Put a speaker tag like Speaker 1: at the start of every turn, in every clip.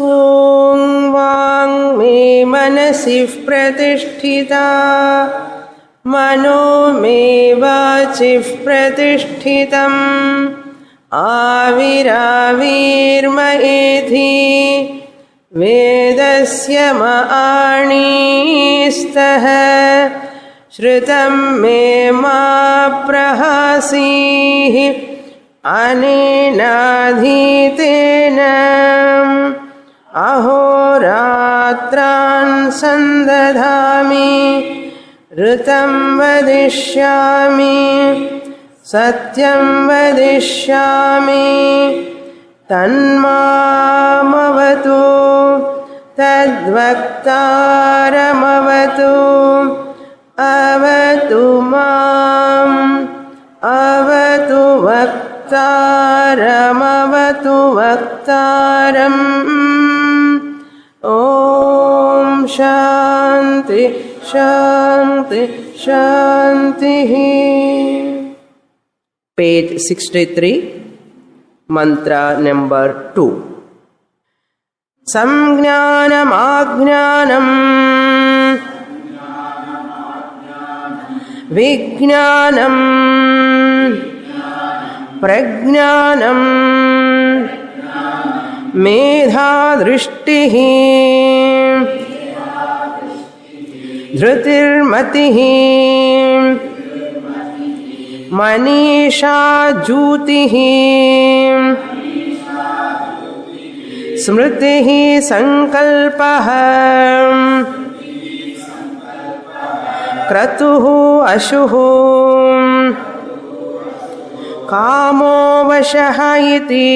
Speaker 1: ॐ वाङ् मे मनसि प्रतिष्ठिता मनो मे वाचिः प्रतिष्ठितम् आविराविर्मयेधि वेदस्य मआणीस्तः श्रुतं मे मा प्रहासीः अनेनाधीतेन अहोरात्रान् सन्दधामि ऋतं वदिष्यामि सत्यं वदिष्यामि तन्मामवतु तद्वक्तारमवतु अवतु माम् अवतु वक्तारमवतु वक्तारम् ॐ शान्ति शान्ति शान्तिः. Page 63, mantra number 2. Samjnanam Vijnanam Prajnanam Medha Drishtihi Dhrutirmatihi Manisha Jutihi Smritihi Sankalpaha Kratuhu Ashuhu Kamo Vashaha iti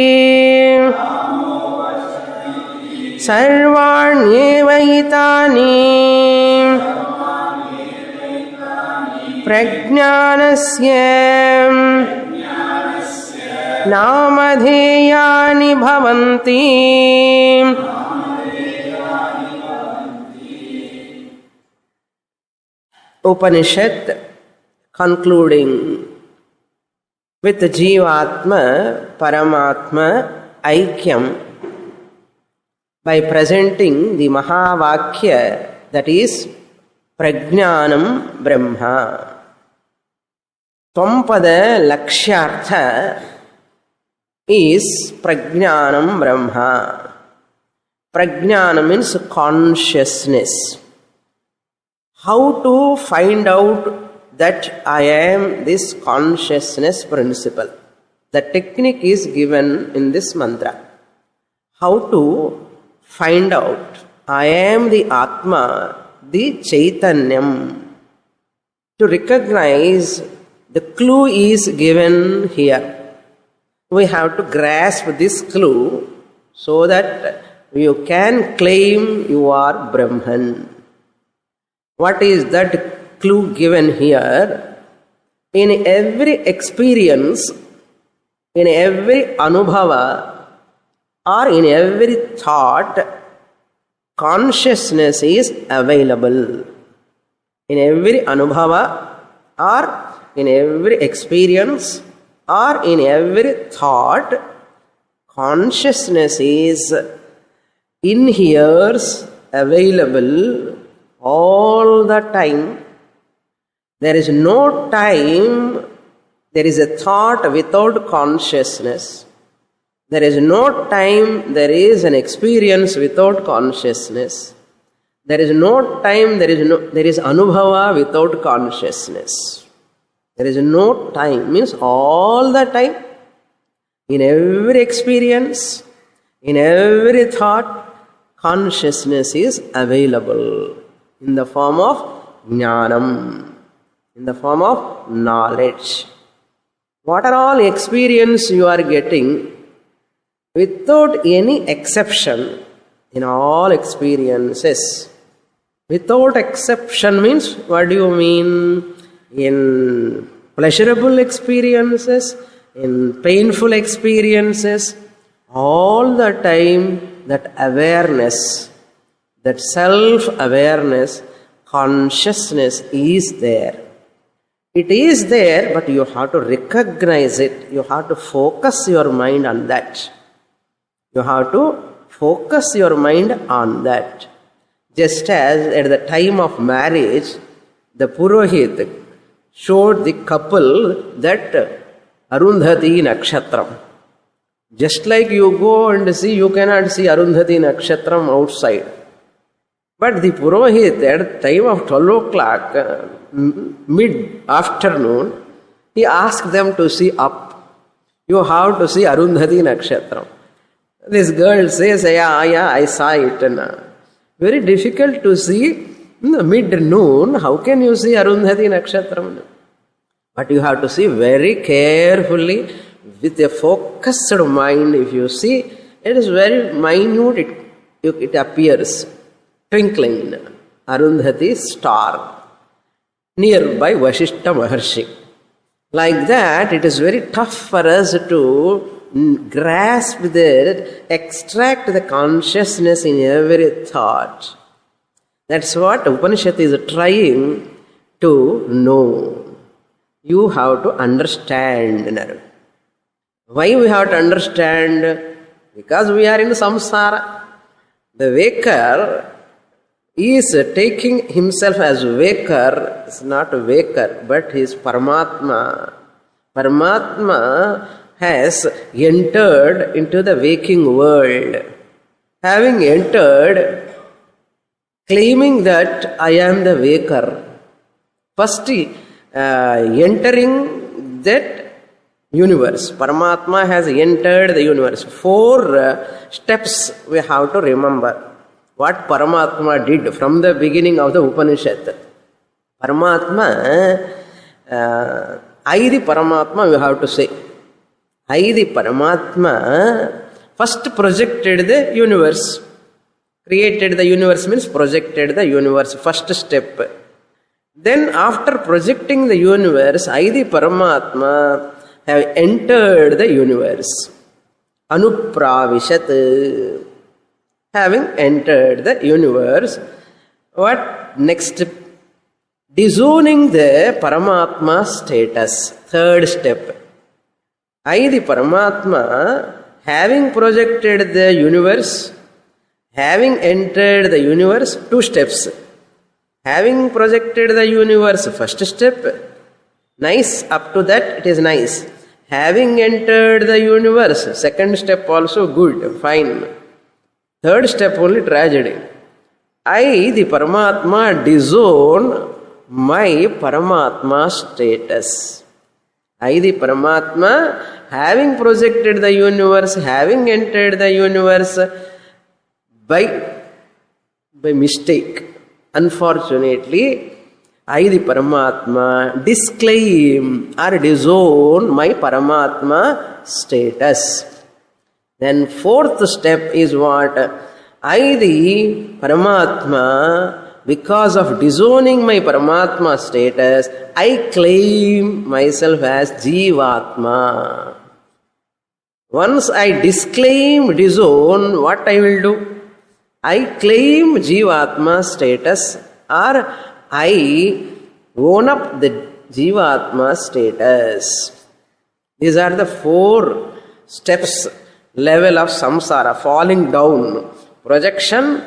Speaker 1: Sarvanyeva itani Prajnanasya Namadheyani bhavanti. Upanishad concluding with Jivatma Paramatma Aikyam by presenting the Mahavakya, that is Prajnanam Brahma. Tvampada Lakshyartha is Prajnanam Brahma. Prajnana means consciousness. How to find out that I am this consciousness principle? The technique is given in this mantra. How to find out I am the Atma, the Chaitanyam. To recognize, the clue is given here. We have to grasp this clue so that you can claim you are Brahman. What is that clue given here? In every experience, in every anubhava, or in every thought, consciousness is available. In every anubhava, or in every experience, or in every thought, consciousness is inheres, available all the time. There is no time there is a thought without consciousness. There is no time there is an experience without consciousness. There is no time there is anubhava without consciousness. There is no time means all the time, in every experience, in every thought, consciousness is available in the form of jnanam, in the form of knowledge. What are all experience you are getting, without any exception, in all experiences. Without exception means, what do you mean? In pleasurable experiences, in painful experiences, all the time that awareness, that self-awareness, consciousness is there. It is there, but you have to recognize it. You have to focus your mind on that. You have to focus your mind on that. Just as at the time of marriage, the Purohit showed the couple that Arundhati Nakshatram. Just like you go and see, you cannot see Arundhati Nakshatram outside. But the Purohit at the time of 12 o'clock, mid-afternoon, he asked them to see up. You have to see Arundhati Nakshatram. This girl says, yeah, I saw it. Very difficult to see in the mid-noon. How can you see Arundhati Nakshatram? But you have to see very carefully with a focused mind. If you see, it is very minute, it appears twinkling. Arundhati star nearby Vashishta Maharshi. Like that, it is very tough for us to grasp that, extract the consciousness in every thought. That's what Upanishad is trying to know. You have to understand. Why we have to understand? Because we are in samsara. The waker is taking himself as waker. It's not a waker, but he is Paramatma. Paramatma has entered into the waking world. Having entered, claiming that I am the waker. First, entering that universe. Paramatma has entered the universe. 4 steps we have to remember. What Paramatma did from the beginning of the Upanishad. Paramatma, Aidi Paramatma we have to say. Aidi Paramatma first projected the universe. Created the universe means projected the universe. First step. Then after projecting the universe, Aidi Paramatma have entered the universe. Anupravishat. Having entered the universe, what next? Disowning the Paramatma status. 3rd step. Aidi Paramatma, having projected the universe, having entered the universe, 2 steps. Having projected the universe, first step, nice, up to that it is nice. Having entered the universe, 2nd step also good, fine. 3rd step only tragedy. I, the Paramatma, disown my Paramatma status. I, the Paramatma, having projected the universe, having entered the universe by mistake. Unfortunately, I, the Paramatma, disclaim or disown my Paramatma status. Then 4th step is what? I, the Paramatma, because of disowning my Paramatma status, I claim myself as Jivatma. Once I disclaim, disown, what I will do? I claim Jivatma status, or I own up the Jivatma status. These are the 4 steps, level of samsara, falling down. Projection,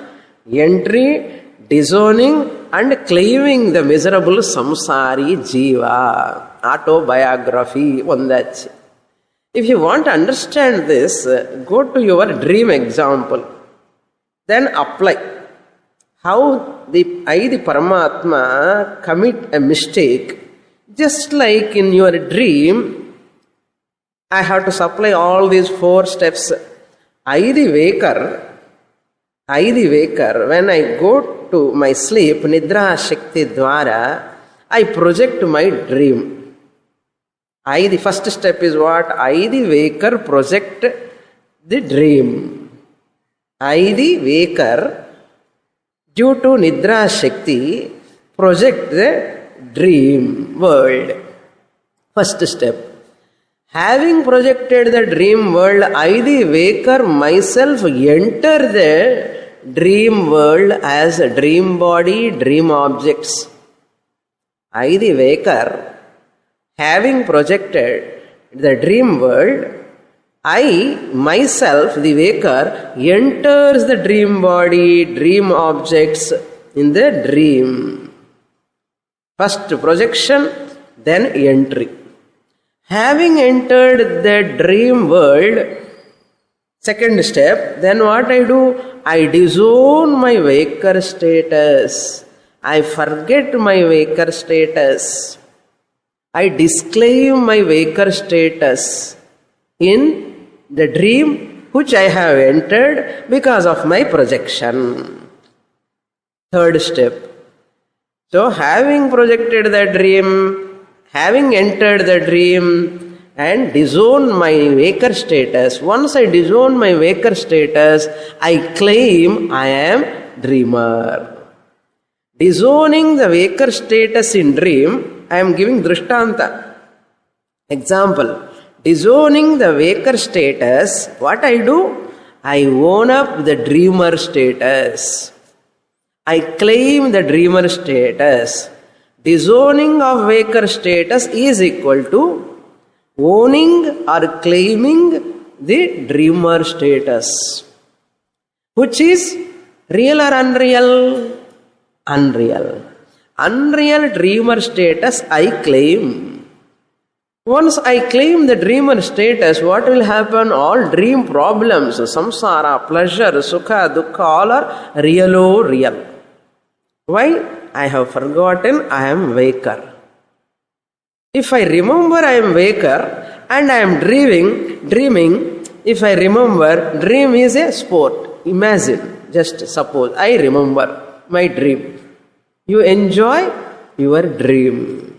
Speaker 1: entry, disowning, and claiming the miserable samsari jiva. Autobiography, ondachi. If you want to understand this, go to your dream example. Then apply. How I, the Paramatma, commit a mistake. Just like in your dream, I have to supply all these 4 steps. I, the waker, when I go to my sleep, Nidra Shakti Dwara, I project my dream. The first step is what? I, the waker, project the dream. I, the waker, due to Nidra Shakti, project the dream world. First step. Having projected the dream world, I, the waker, myself enter the dream world as a dream body, dream objects. I, the waker, having projected the dream world, I, myself, the waker, enters the dream body, dream objects in the dream. First projection, then entry. Having entered the dream world, second step, then what I do? I disown my waker status. I forget my waker status. I disclaim my waker status in the dream which I have entered because of my projection. Third step. So, having projected the dream, having entered the dream, and disown my waker status. Once I disown my waker status, I claim I am dreamer. Disowning the waker status in dream, I am giving drishtanta. Example, disowning the waker status, what I do? I own up the dreamer status. I claim the dreamer status. Disowning of waker status is equal to owning or claiming the dreamer status. Which is real or unreal? Unreal. Unreal dreamer status I claim. Once I claim the dreamer status, what will happen? All dream problems, samsara, pleasure, sukha, dukkha, all are real. Why? I have forgotten I am waker. If I remember I am waker and I am dreaming, if I remember, dream is a sport. Imagine, just suppose, I remember my dream. You enjoy your dream.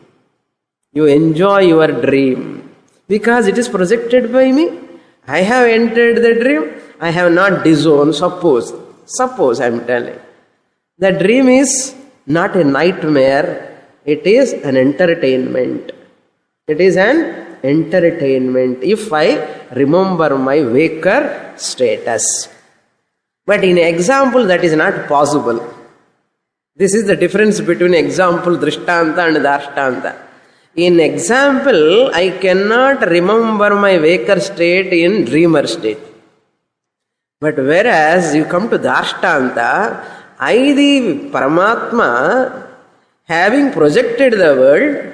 Speaker 1: You enjoy your dream. Because it is projected by me. I have entered the dream. I have not disowned. Suppose I am telling. The dream is not a nightmare. It is an entertainment. It is an entertainment if I remember my waker status. But in example, that is not possible. This is the difference between example, drishtanta and darshtanta. In example, I cannot remember my waker state in dreamer state. But whereas you come to darshtanta, I, the Paramatma, having projected the world,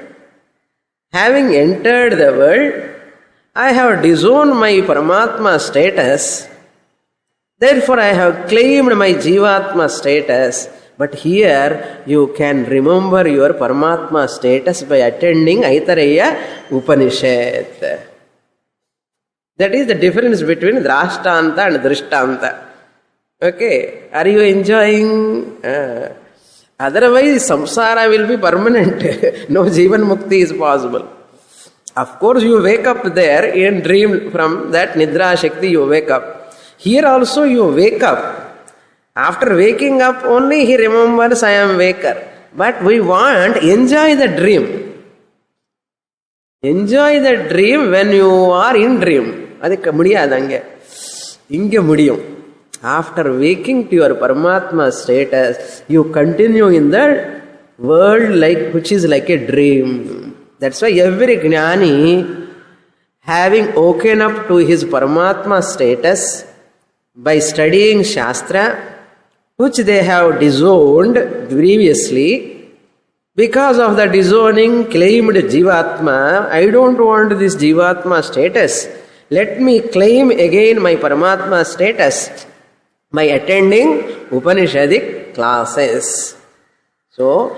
Speaker 1: having entered the world, I have disowned my Paramatma status. Therefore, I have claimed my Jivatma status. But here, you can remember your Paramatma status by attending Aitareyopanishad. That is the difference between Drashtanta and Drishtanta. Okay, are you enjoying? Otherwise, samsara will be permanent. No Jivan Mukti is possible. Of course, you wake up there in dream from that Nidra Shakti, you wake up. Here also you wake up. After waking up, only he remembers I am waker. But we want, enjoy the dream. Enjoy the dream when you are in dream. Adhukku mudiyadanga. Inge mudiyum. After waking to your Paramatma status, you continue in the world which is like a dream. That's why every Jnani, having woken up to his Paramatma status by studying Shastra, which they have disowned previously, because of the disowning claimed Jivatma, I don't want this Jivatma status. Let me claim again my Paramatma status by attending Upanishadic classes. So,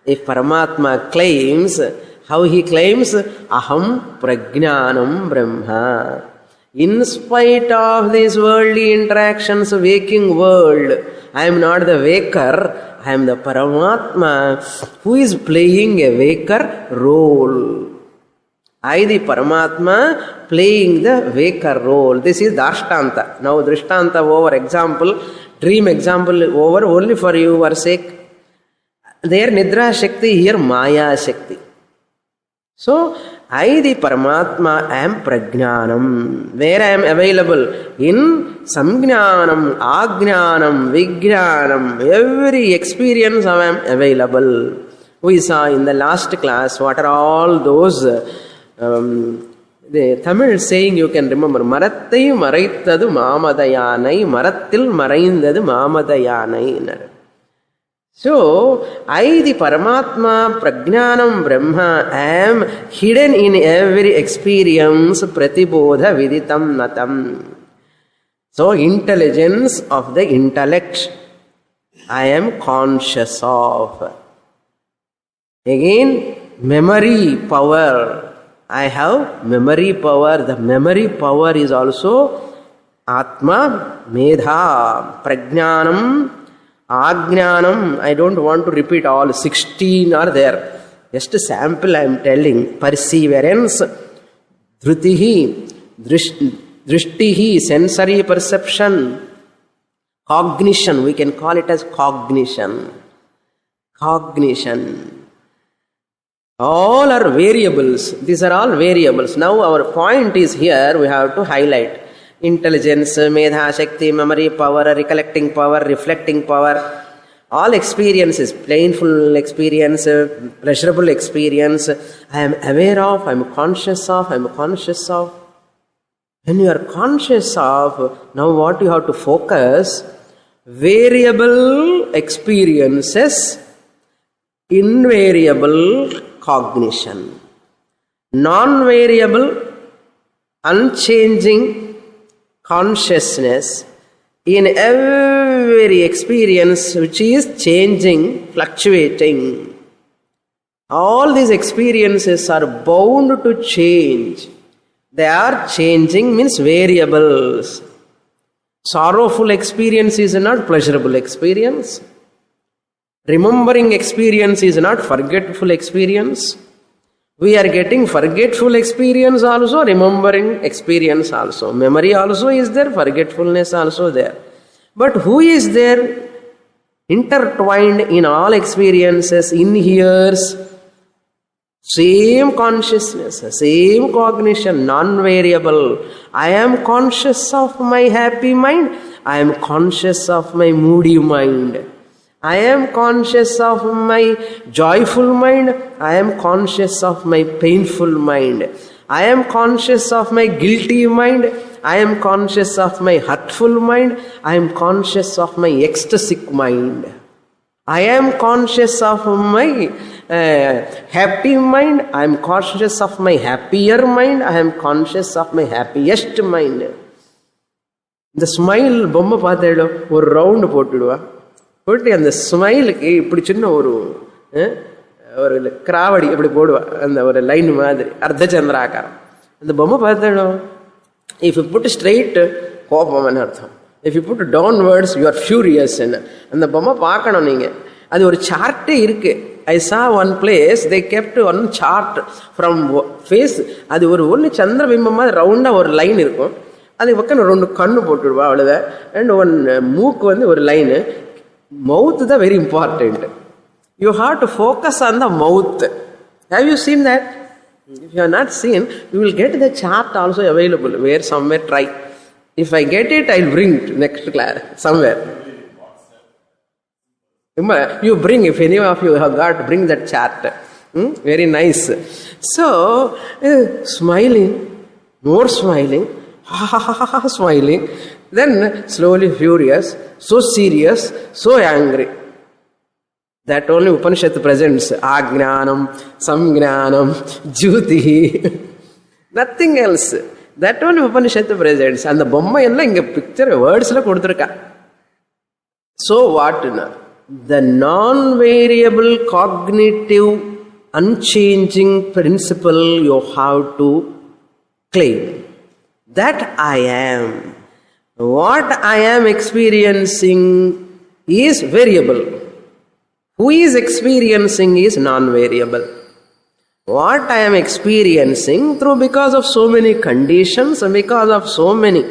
Speaker 1: if Paramatma claims, how he claims? Aham prajnanam brahma. In spite of these worldly interactions, waking world, I am not the waker, I am the Paramatma who is playing a waker role. I, the Paramatma, playing the waker role. This is Darshtanta. Now, Drishtanta over example, dream example over only for your sake. There, Nidra Shakti, here Maya Shakti. So, I, the Paramatma, am Prajnanam. Where I am available? In Samjnanam, Ajnanam, Vijnanam. Every experience I am available. We saw in the last class what are all those The Tamil saying you can remember, Marattai maraitadu Mamadayanai, Marattil maraindadu Mamadayanai. So, I, the Paramatma, Prajnanam Brahma, am hidden in every experience, Pratibodha Viditam Natam. So, intelligence of the intellect, I am conscious of. Again, memory power. I have memory power. The memory power is also Atma, Medha, Prajnanam, Ajnanam. I don't want to repeat all 16 are there. Just a sample I am telling. Perseverance, Dhrutihi, Drishtihi, sensory perception, cognition. We can call it as cognition. Cognition. All are variables. These are all variables. Now our point is here, we have to highlight. Intelligence, Medha, Shakti, memory power, recollecting power, reflecting power. All experiences, painful experience, pleasurable experience, I am aware of, I am conscious of, I am conscious of. When you are conscious of, now what you have to focus? Variable experiences, invariable cognition. Non-variable, unchanging consciousness in every experience which is changing, fluctuating. All these experiences are bound to change. They are changing means variables. Sorrowful experience is not pleasurable experience. Remembering experience is not forgetful experience. We are getting forgetful experience also, remembering experience also. Memory also is there, forgetfulness also there. But who is there intertwined in all experiences, inheres same consciousness, same cognition, non-variable. I am conscious of my happy mind. I am conscious of my moody mind. I am conscious of my joyful mind. I am conscious of my painful mind. I am conscious of my guilty mind. I am conscious of my hurtful mind. I am conscious of my ecstatic mind. I am conscious of my happy mind. I am conscious of my happier mind. I am conscious of my happiest mind. The smile பொம்மை பார்த்தேடோ ஒரு round போட்டுடுவா. போட்டு அந்த ஸ்மைலுக்கு இப்படி சின்ன ஒரு கிராவடி அப்படி போடுவா, அந்த ஒரு லைன் மாதிரி அர்த்தச்சந்திராக்காரம். அந்த பொம்மை பார்த்தேடோ, இஃப் யூ புட் ஸ்ட்ரெயிட் கோபம்னு அர்த்தம், if you put downwards you are furious. அந்த பொம்மை பார்க்கணும் நீங்கள். அது ஒரு சார்ட்டே இருக்கு. I saw one place, they kept one chart from face. அது ஒன்று சந்திரபிம்பம் மாதிரி ரவுண்டாக ஒரு லைன் இருக்கும். அது பக்கம் ரெண்டு கண்ணு போட்டுடுவா அவ்வளோதான். அண்ட் ஒன் மூக்கு ஒரு லைனு. மவுத்து தான் very important. You have to focus on the mouth. Have you seen that? If you are not seen, you will get the chart also available. Where somewhere try. If I get it, I will bring next class somewhere. You bring, if any of you have got, bring that chart. Very nice. So, smiling, more smiling, smiling, then slowly furious, so serious, so angry. That only Upanishad presents. Ajnanam, Samgnanam, Jyoti. Nothing else. That only Upanishad presents. And the bomma ella inga picture words la koduthirukka. So what now? The non-variable cognitive unchanging principle you have to claim. That I am. What I am experiencing is variable. Who is experiencing is non-variable. What I am experiencing through because of so many conditions and because of so many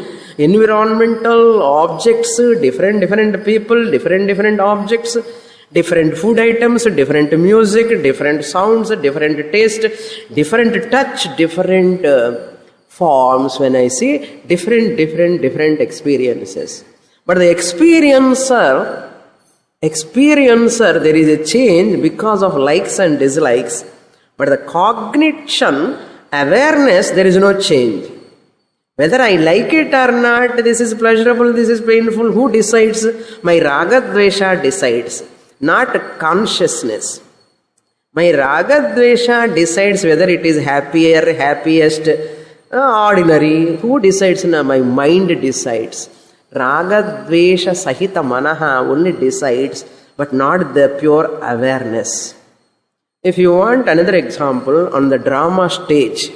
Speaker 1: environmental objects, different people, different objects, different food items, different music, different sounds, different taste, different touch, different forms. When I see different experiences, but the experiencer, there is a change because of likes and dislikes, but the cognition awareness, there is no change. Whether I like it or not, this is pleasurable, this is painful, who decides? My raga dvesha decides, not consciousness. My raga dvesha decides whether it is happier, happiest, ordinary. Who decides? My mind decides. Raga dvesha sahita manaha only decides, but not the pure awareness. If you want another example, on the drama stage,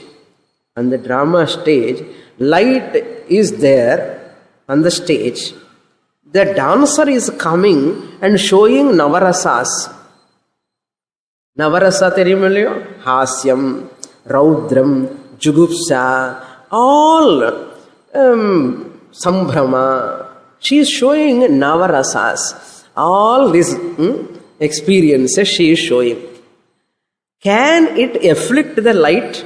Speaker 1: light is there on the stage. The dancer is coming and showing navarasas. Navarasa theriyumilliyo? Hasyam, Raudram, Jugupsa, all Sambhrama. She is showing navarasas. All these experiences she is showing. Can it afflict the light?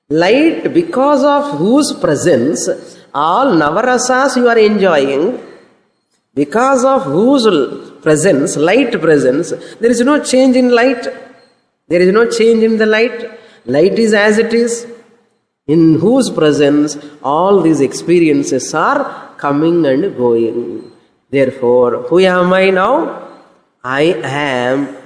Speaker 1: Light, because of whose presence all navarasas you are enjoying, because of whose presence, light presence, there is no change in light. There is no change in the light. Light is as it is. In whose presence all these experiences are coming and going. Therefore, who am I now? I am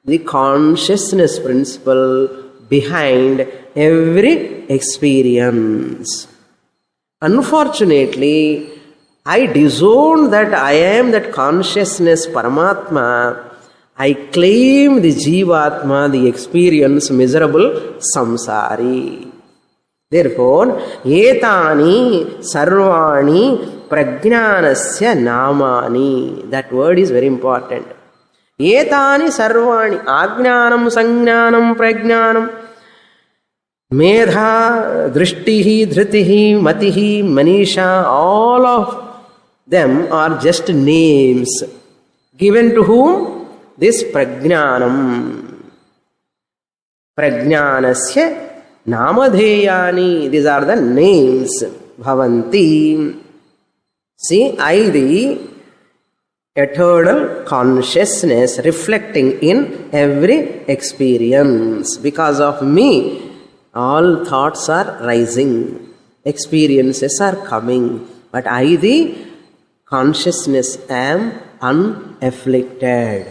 Speaker 1: the consciousness principle behind every experience. Unfortunately, I disown that I am that consciousness Paramatma. I claim the Jivatma, the experience, miserable samsari. Therefore, etani sarvani prajnanasya namani. That word is very important. Etani sarvani ajnanam sangnanam prajnanam medha drishtihi dhritihi matihi manisha, all of them are just names given to whom? This prajnanam. Prajnanasya namadheyani. These are the names. Bhavanti. See, I, the eternal consciousness reflecting in every experience. Because of me, all thoughts are rising, experiences are coming, but I, the consciousness, am unafflicted.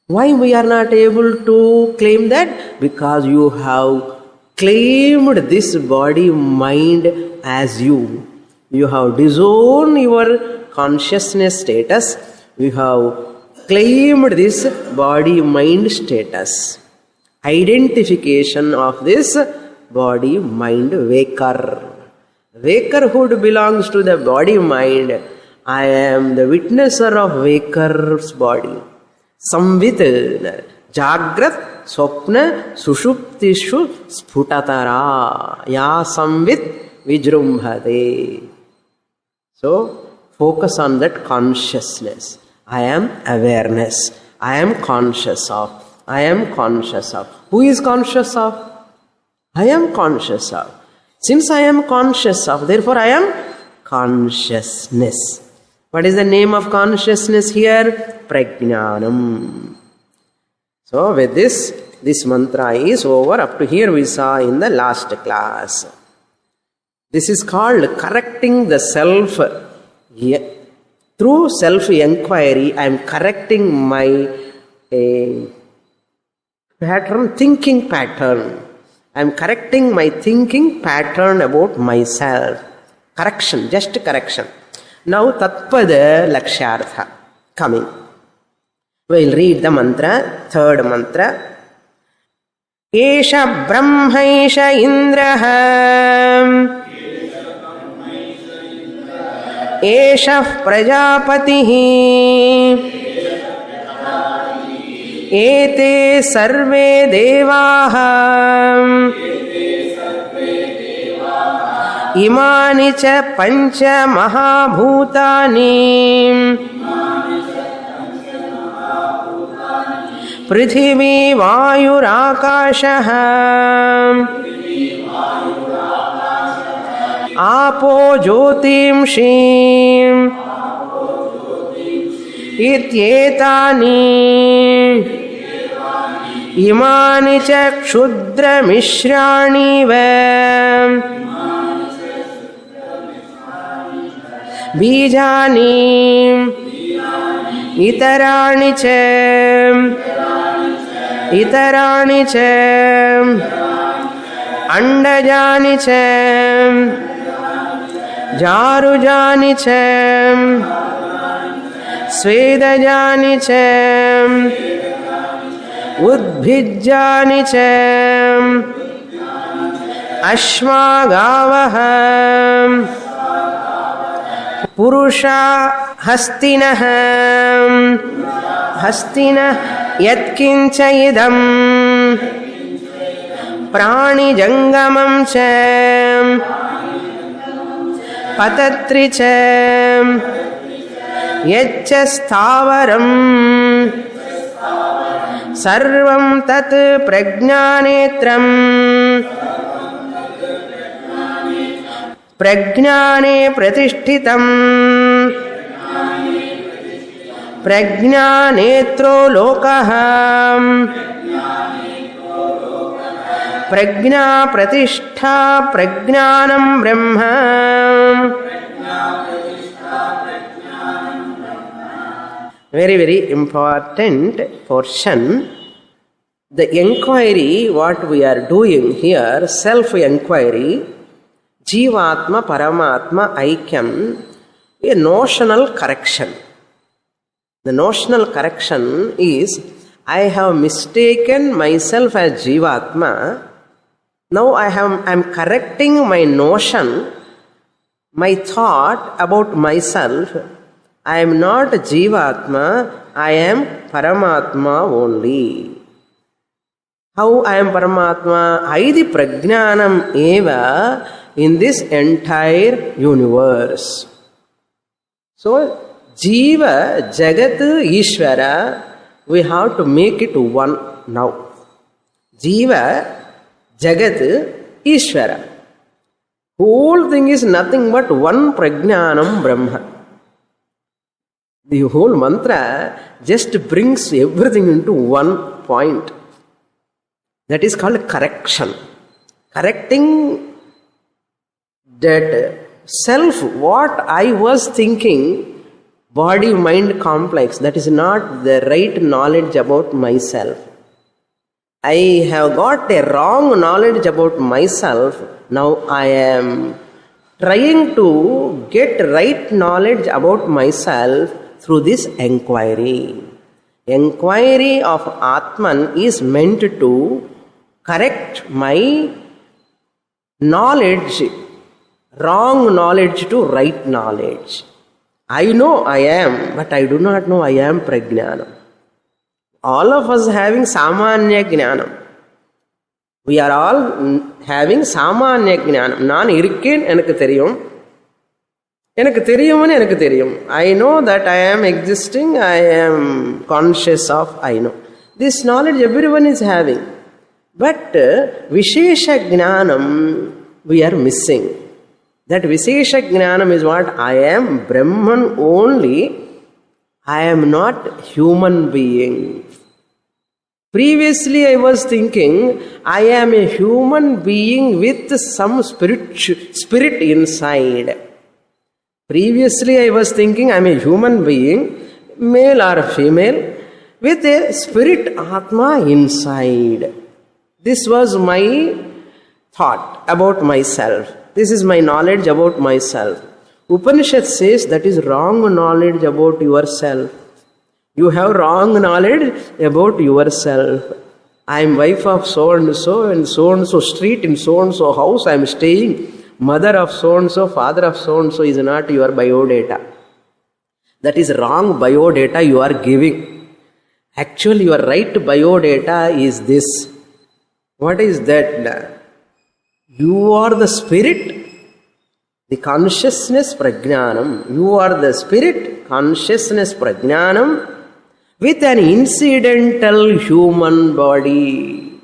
Speaker 1: Why we are not able to claim that? Because you have claimed this body mind as you. You have disowned your consciousness status. You have claimed this body mind status. Identification of this body mind waker. Wakerhood belongs to the body mind. I am the witnesser of waker's body. Samvit jagrat swapna sushuptishu sphutatara ya samvit vijrumbhate. So focus on that consciousness. I am awareness. I am conscious of. I am conscious of. Who is conscious of? I am conscious of. Since I am conscious of, therefore I am consciousness. What is the name of consciousness here? Prajnanam. So with this mantra is over. Up to here we saw in the last class. This is called correcting the self. Through self-inquiry, I am correcting my thinking pattern. I am correcting my thinking pattern about myself. Correction, just correction. Now, Tatpada Lakshyartha coming. We will read the mantra, third mantra. Esha Brahmaisha Indraha Esha Prajapatihi Ete Sarve Devaha Imani cha pancha mahabhutani Prithvi Vayurakashaha Apo Jyotimshim Ityetani imani cha kshudra mishrani va bijani itarani cha andajani cha jarujani cha svedajani cha udbhijani cha ashmagavaha purusha hastinah yatkincha idam prani jangamam cha patatri cha yaccha sthavaram sarvam tat prajnanetram prajnane pratishthitam prajnanetro lokah prajna pratishtha prajnanam brahma. Very, very important portion. The inquiry, what we are doing here, self-inquiry, Jivatma, Paramatma, Aikyam, a notional correction. The notional correction is, I have mistaken myself as Jivatma. Now I am correcting my notion, my thought about myself. I am not Jivatma, I am Paramatma only. How I am Paramatma? Aidi prajnanam eva in this entire universe. So, Jiva, Jagat, Ishvara, we have to make it one now. Jiva, Jagat, Ishvara. Whole thing is nothing but one prajnanam Brahma. The whole mantra just brings everything into one point. That is called correction. Correcting that self, what I was thinking, body-mind complex, that is not the right knowledge about myself. I have got a wrong knowledge about myself. Now I am trying to get right knowledge about myself through this enquiry. Enquiry of Atman is meant to correct my knowledge, wrong knowledge to right knowledge. I know I am, but I do not know I am prajnanam. All of us having samanya jnanam. We are all having samanya jnanam. Naan irukken enakku theriyum. எனக்கு தெரியும்னு எனக்கு தெரியும். I know that I am existing, I am conscious of, I know. This knowledge everyone is having. But Vishesha Jnanam we are missing. That Vishesha Jnanam is what? I am Brahman only, I am not human being. Previously I was thinking I am a human being with some spirit inside. Previously I was thinking I am a human being, male or female, with a spirit Atma inside. This was my thought about myself. This is my knowledge about myself. Upanishad says that is wrong knowledge about yourself. You have wrong knowledge about yourself. I am wife of so and so street in so and so house I am staying. Mother of so and so, father of so and so is not your biodata. That is wrong biodata you are giving. Actually, your right biodata is this. What is that? You are the spirit, the consciousness prajnanam. You are the spirit, consciousness prajnanam with an incidental human body.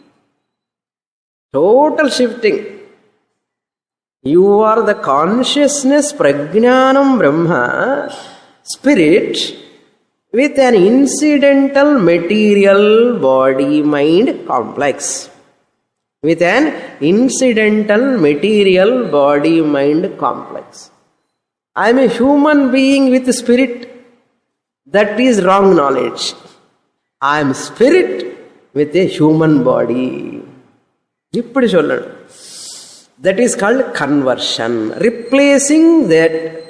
Speaker 1: Total shifting. You are the consciousness prajnanam Brahma, spirit with an incidental material body-mind complex. With an incidental material body-mind complex. I am a human being with spirit. That is wrong knowledge. I am spirit with a human body. Ippadi sollanu. That is called conversion. Replacing that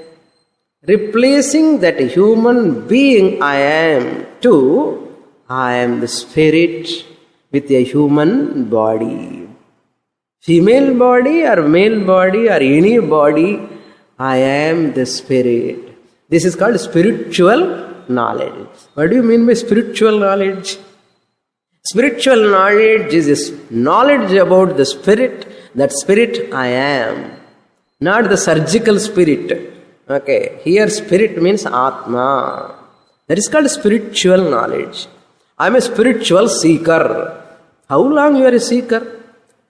Speaker 1: human being I am to I am the spirit with a human body. Female body or male body or any body, I am the spirit. This is called spiritual knowledge. What do you mean by spiritual knowledge? Spiritual knowledge is knowledge about the spirit. That spirit I am. Not the surgical spirit. Okay. Here spirit means Atma. That is called spiritual knowledge. I am a spiritual seeker. How long you are a seeker?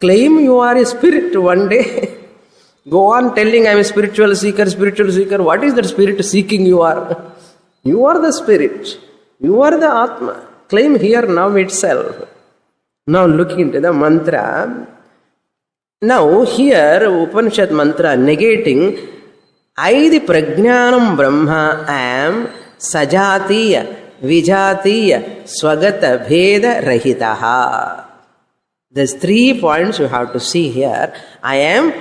Speaker 1: Claim you are a spirit one day. Go on telling I am a spiritual seeker, spiritual seeker. What is that spirit seeking you are? You are the spirit. You are the Atma. Claim here now itself. Now looking into the mantra. Now here Upanishad mantra negating Aidi Prajnanam Brahma am Sajatiya Vijatiya Swagata Bheda Rahitaha. There's 3 points you have to see here. I am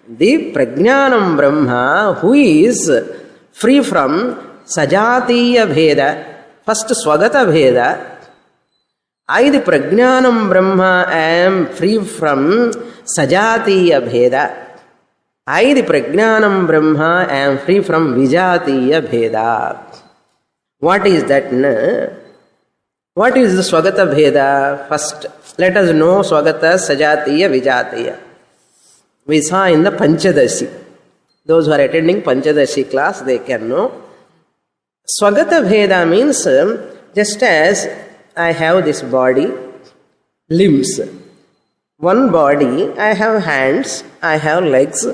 Speaker 1: the Prajnanam Brahma who is free from Sajatiya Bheda. First Swagata Bheda. I the Prajnanam Brahma am free from Sajatiya Bheda. I the Prajnanam Brahma am free from Vijatiya Bheda. What is that? What is the Swagata Bheda? First, let us know Swagata, Sajatiya, Vijatiya. We saw in the Panchadashi. Those who are attending Panchadashi class, they can know. Swagata Bheda means just as I have this body, limbs. One body, I have hands, I have legs,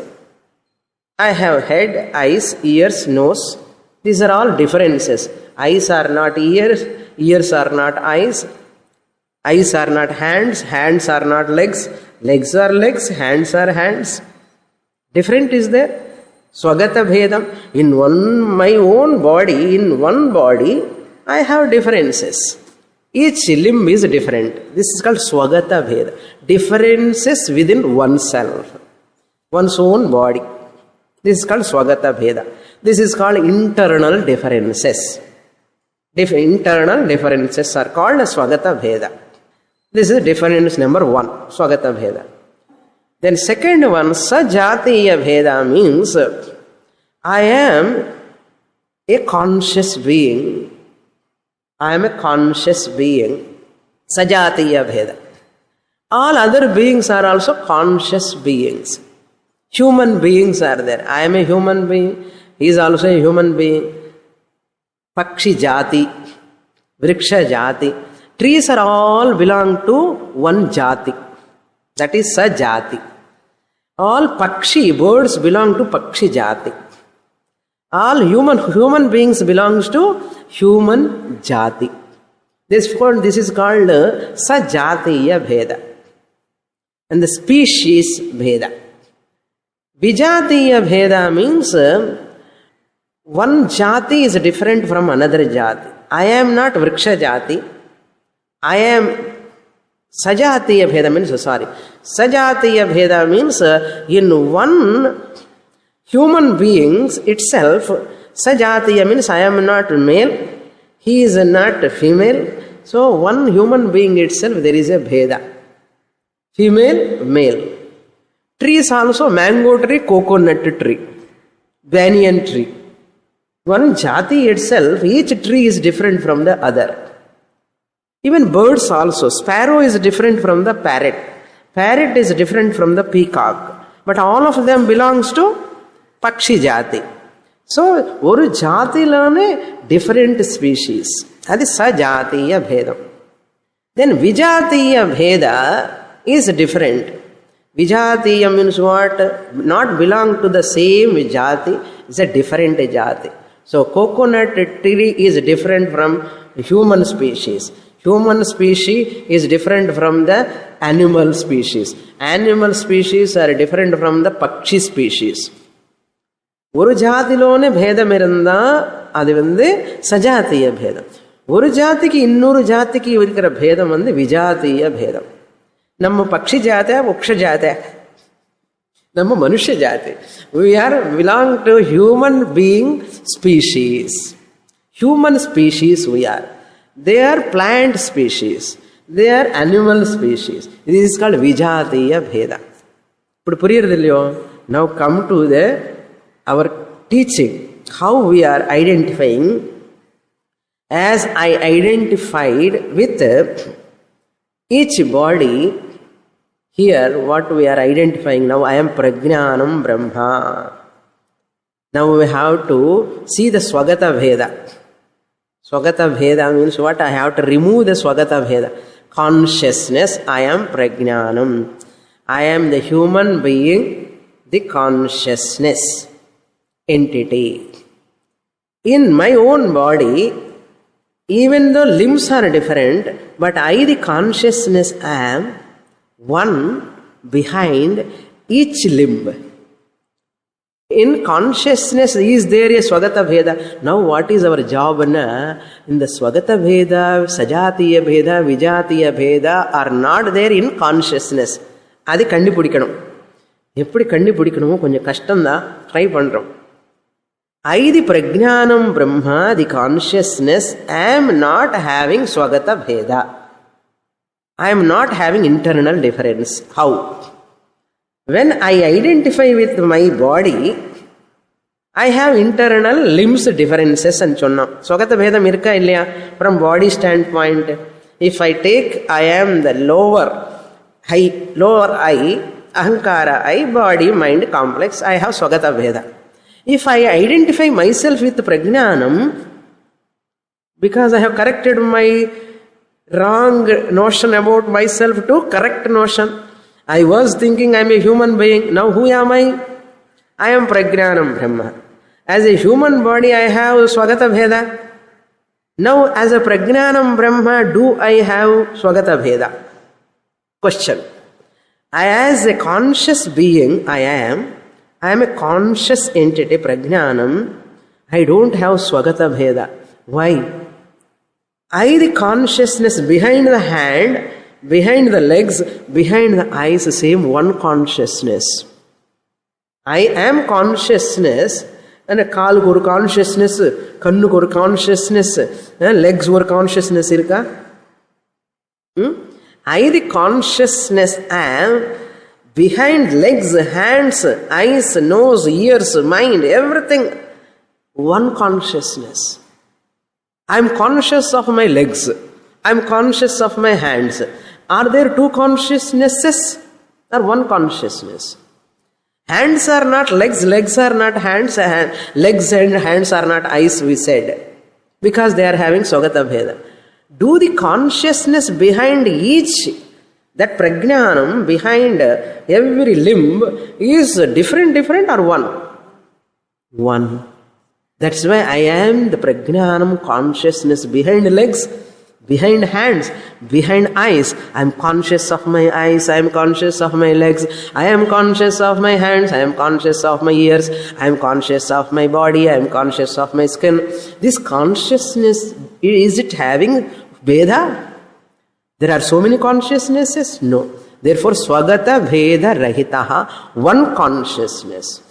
Speaker 1: I have head, eyes, ears, nose. These are all differences. Eyes are not ears, ears are not eyes, eyes are not hands, hands are not legs, legs are legs, hands are hands. Different is there. Swagata Bhedam. In my own body, in one body, I have differences. Each limb is different. This is called Swagata Bheda. Differences within oneself. One's own body. This is called Swagata Bheda. This is called internal differences. Internal differences are called Swagata Bheda. This is difference number 1, Swagata Bheda. Then second one, Sajatiya Bheda means I am a conscious being. I am a conscious being. Sajatiya Bheda. All other beings are also conscious beings. Human beings are there. I am a human being. He is also a human being. Pakshi Jati, Vriksha Jati. Trees are all belong to one Jati. That is Sajati. All Pakshi, birds belong to Pakshi Jati. All human beings belongs to human Jati. This is called Sajatiya Bheda. And the species Bheda. Vijatiya Bheda means one Jati is different from another Jati. I am not Vriksha Jati. I am Sajatiya Bheda means, Sajatiya Bheda means in one human beings itself, Sajatiya means I am not male, he is not female. So one human being itself there is a Bheda. Female, male. Trees also, mango tree, coconut tree, banyan tree. One Jati itself, each tree is different from the other. Even birds also. Sparrow is different from the parrot. Parrot is different from the peacock. But all of them belongs to Pakshi Jati. So, oru Jatilane different species. That is Sajatiya Bhedam. Then Vijatiya Bheda is different. Vijatiya means what? Not belong to the same Jati. It's a different Jati. So coconut tree is different from human species. Human species is different from the animal species. Animal species are different from the pakshi species. ஒரு ஜாதியிலோனே பேதம் இருந்தா அது சஜாத்திய பேதம். ஒரு ஜாதிக்கு இன்னொரு ஜாதிக்கு இருக்கிற பேதம் விஜாத்திய பேதம். நம்ம பக்ஷி ஜாதி, வృక్ష ஜாதி, நம்ம மனுஷ ஜாதி. We are belong to human being species. Human species we are. They are plant species. They are animal species. This is called vijatiya bheda. இப்படி புரியுறது இல்லையோ? Now come to our teaching. How we are identifying. As I identified with each body, here what we are identifying now, I am prajnanam brahma. Now we have to see the swagata bheda. Swagata bheda means what? I have to remove the swagata bheda. Consciousness, I am prajnanam. I am the human being, the consciousness entity. In my own body, even though limbs are different, but I, the consciousness, am one behind each limb. In consciousness, is there a swagata bheda? Now what is our job? In the swagata bheda, sajatiya bheda, vijatiya bheda are not there in consciousness. அது கண்டுபிடிக்கணும். எப்படி கண்டுபிடிக்கணுமோ கொஞ்சம் கஷ்டம்தான், try பண்ணுறோம். I, the prajnanam brahma, the consciousness, am not having swagata bheda. I am not having internal difference. How? When I identify with my body, I have internal limbs differences and chonna. Swagata bhedam irka illaya? From body standpoint, if I take, I am the lower I, ahankara I, body, mind, complex, I have swagata bheda. If I identify myself with prajnanam, because I have corrected my wrong notion about myself to correct notion. I was thinking I am a human being. Now who am I? I am prajnanam brahma. As a human body I have swagata bheda. Now as a prajnanam brahma, do I have swagata bheda? Question. As a conscious being I am a conscious entity, prajnanam. I don't have swagata bheda. Why? I, the consciousness behind the hand, behind the legs, behind the eyes, same one consciousness. I am consciousness, and a kaalukku oru consciousness, kannukku oru consciousness, legs oru consciousness irka. I, the consciousness, am behind legs, hands, eyes, nose, ears, mind, everything, one consciousness. I am conscious of my legs. I am conscious of my hands. Are there two consciousnesses or one consciousness? Hands are not legs, legs are not hands, legs and hands are not eyes, we said, because they are having swagata bheda. Do the consciousness behind each, that prajnanam behind every limb is different or one? One. That's why I am the prajnanam consciousness behind legs, behind hands, behind eyes. I am conscious of my eyes, I am conscious of my legs, I am conscious of my hands, I am conscious of my ears, I am conscious of my body, I am conscious of my skin. This consciousness, is it having bheda? There are so many consciousnesses? No. Therefore, swagata bheda rahitaha, one consciousness.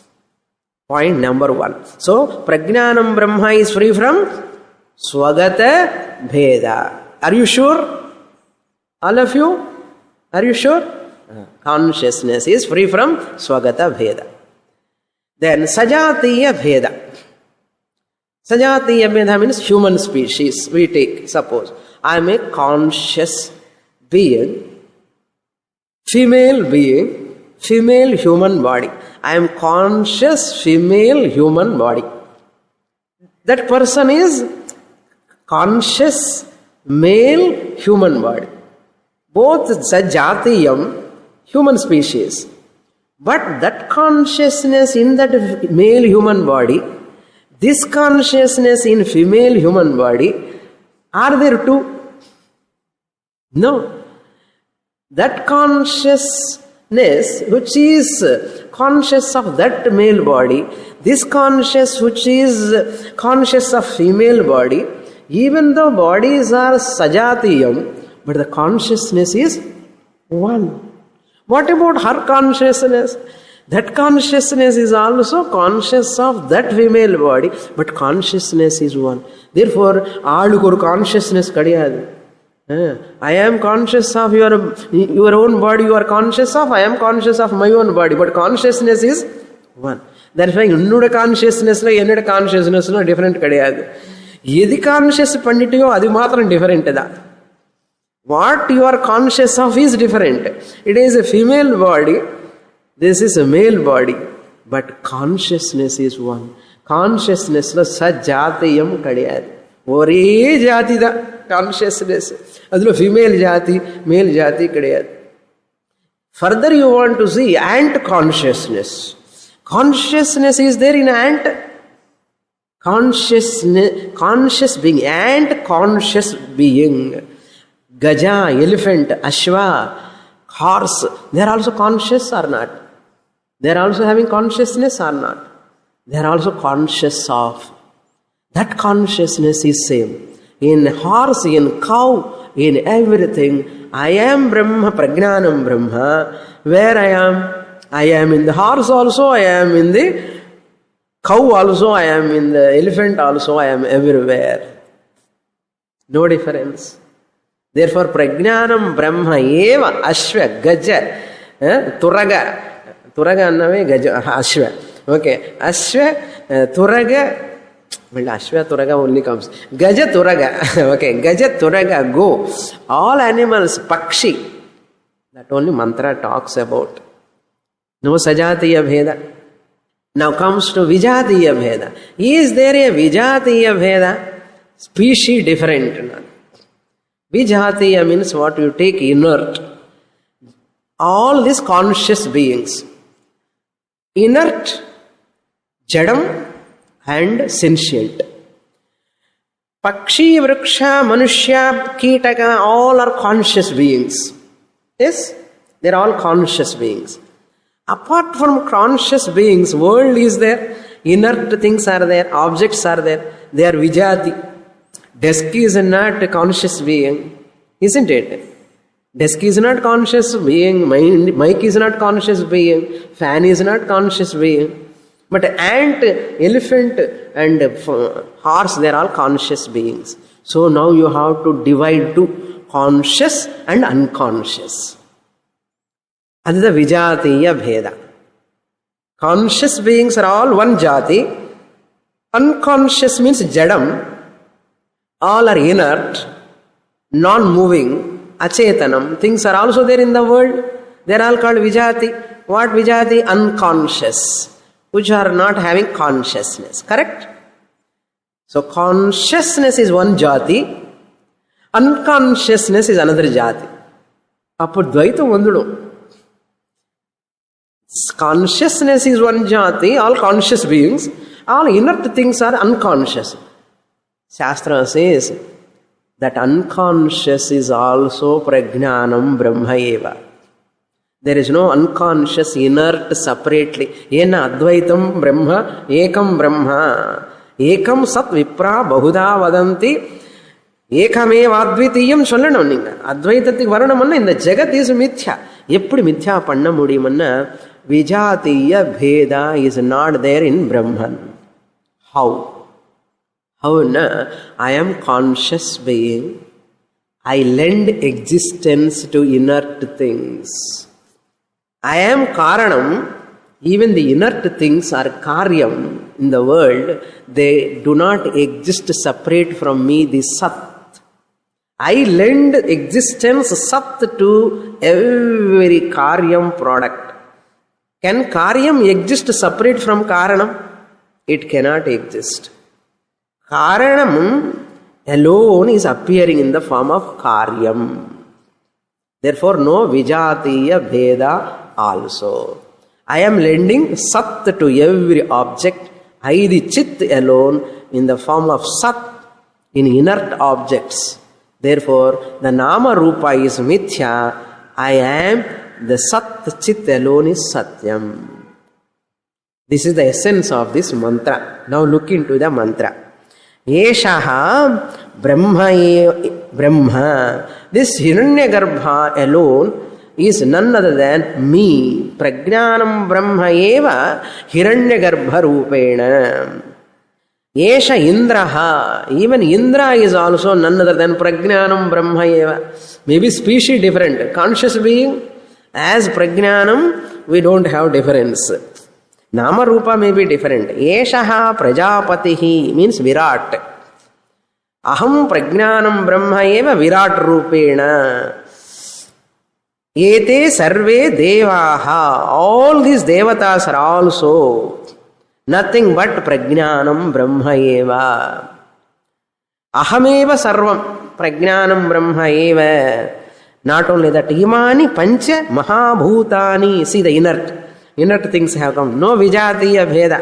Speaker 1: Point number one. So, prajnanam brahma is free from swagata bheda. Are you sure? All of you? Are you sure? Consciousness is free from swagata bheda. Then, sajatiya bheda. Sajatiya bheda means human species. We take, suppose, I am a conscious being, female human body. I am conscious female human body. That person is conscious male human body. Both sajatiyam, human species. But that consciousness in that male human body This consciousness in female human body, are there two? No. That consciousness which is conscious of that male body, this conscious which is conscious of female body, even though bodies are sajatiyam, but the consciousness is one. What about her consciousness? That consciousness is also conscious of that female body, but consciousness is one. Therefore, aaluku oru consciousness kadiyadu. I am conscious of your own body, you are conscious of, I am conscious of my own body, but consciousness is one. That's why unnoda consciousness la ennoda consciousness la different kadiyadu. Edi conscious pannitiyo adi matram different da. What you are conscious of is different. It is a female body, this is a male body, but consciousness is one. Consciousness la sajatiyam kadiyadu. Ore jati da consciousness. Adlo female jati, male jati kadiyadu. Further you want to see ant consciousness. Consciousness is there in ant. Conscious being, ant conscious being. Gaja, elephant, ashwa, horse, they are also conscious or not? They are also having consciousness or not? They are also conscious of. That consciousness is same. In horse, in cow, in everything, I am Brahma, Prajnanam Brahma. Where I am? I am in the horse also, I am in the cow also, I am in the elephant also, I am everywhere. No difference. Therefore, Prajnanam Brahma eva Ashva, Gaja, Turaga. Turaga annave Gaja, Ashva. Okay, Ashva, Turaga. Well, Ashva Turaga only comes. Gaja Turaga. Okay, Gaja Turaga, go. All animals, Pakshi. That only mantra talks about. No Sajatiya Bheda. Now comes to Vijatiya Bheda. Is there a Vijatiya Bheda? Species different. Vijatiya means what you take inert. All these conscious beings. Inert, Jadam, and sentient. Pakshi, Vriksha, Manushya, Kitaka, all are conscious beings. Yes? They are all conscious beings. Apart from conscious beings, world is there, inert things are there, objects are there, they are Vijati. Desk is not a conscious being, isn't it? Desk is not conscious being, mic is not conscious being, fan is not conscious being. But ant, elephant and horse, they are all conscious beings. So now you have to divide to conscious and unconscious. That is the Vijatiya Bheda. Conscious beings are all one jati. Unconscious means Jadam. All are inert, non-moving, Achetanam. Things are also there in the world. They are all called Vijati. What Vijati? Unconscious, which are not having consciousness. Correct? So consciousness is one jati, unconsciousness is another jati. Appo dvaita vandudu. Consciousness is one jati, all conscious beings, all inert things are unconscious. Shastra says that unconscious is also Prajnanam Brahma eva. There is no unconscious, inert separately. Yena Advaitam Brahma, Ekam Brahma. Ekam Sat Vipra Bahuda Vadanti. Ekameva Advaitiyam Solanam Ninga. Advaitatik Varanamanna in the Jagat is Mithya. Eppudi Mithya Panna Mudimanna. Vijatiya Bheda is not there in Brahman. How? How na? I am conscious being. I lend existence to inert things. I am Karanam. Even the inert things are Karyam in the world. They do not exist separate from me, the Sat. I lend existence Sat to every Karyam product. Can Karyam exist separate from Karanam? It cannot exist. Karanam alone is appearing in the form of Karyam. Therefore, no Vijatiya Bheda also. I am lending Sat to every object. Aidi chit alone in the form of sat in inert objects. Therefore, the nama rupa is mithya. I am the sat chit alone is satyam. This is the essence of this mantra. Now look into the mantra. Yeshaha Brahma. This Hiranyagarbha alone is none other than me. Prajnanam Brahma eva Hiranyagarbha rupena. Yesha Indraha. Even Indra is also none other than Prajnanam Brahma eva. Maybe species different. Conscious being as Prajnanam, we don't have difference. Nama Rupa may be different. Yeshaha Prajapatihi means Virat. Aham Prajnanam Brahma eva Virat Rupena. Ete Sarve Devaha. All these Devatas are also nothing but Prajnanam Brahma eva. Ahameva Sarvam Prajnanam Brahma eva. Not only that, Imani Pancha Mahabhutani. See the inert things have come. No Vijatiya Bheda.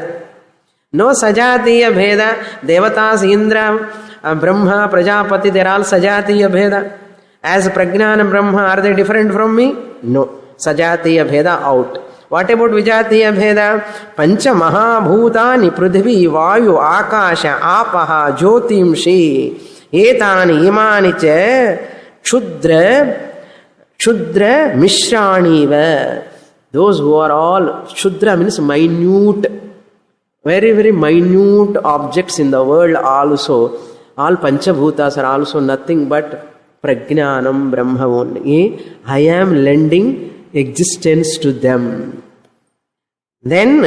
Speaker 1: No Sajatiya Bheda. Devatas, Indra, Brahma, Prajapati, they are all Sajatiya Bheda. As Prajnana Brahma, are they different from me? No. Sajatiya Bheda out. What about Vijatiya Bheda? Pancha Mahabhutani Prithvi, Vayu, Akasha, Apaha, Jyotimshi, Etani, Imani Che, Shudra, Mishraniva. Those who are all, Shudra means minute, very, very minute objects in the world also. All Panchabhutas are also nothing but Prajnanam Brahma only. I am lending existence to them. Then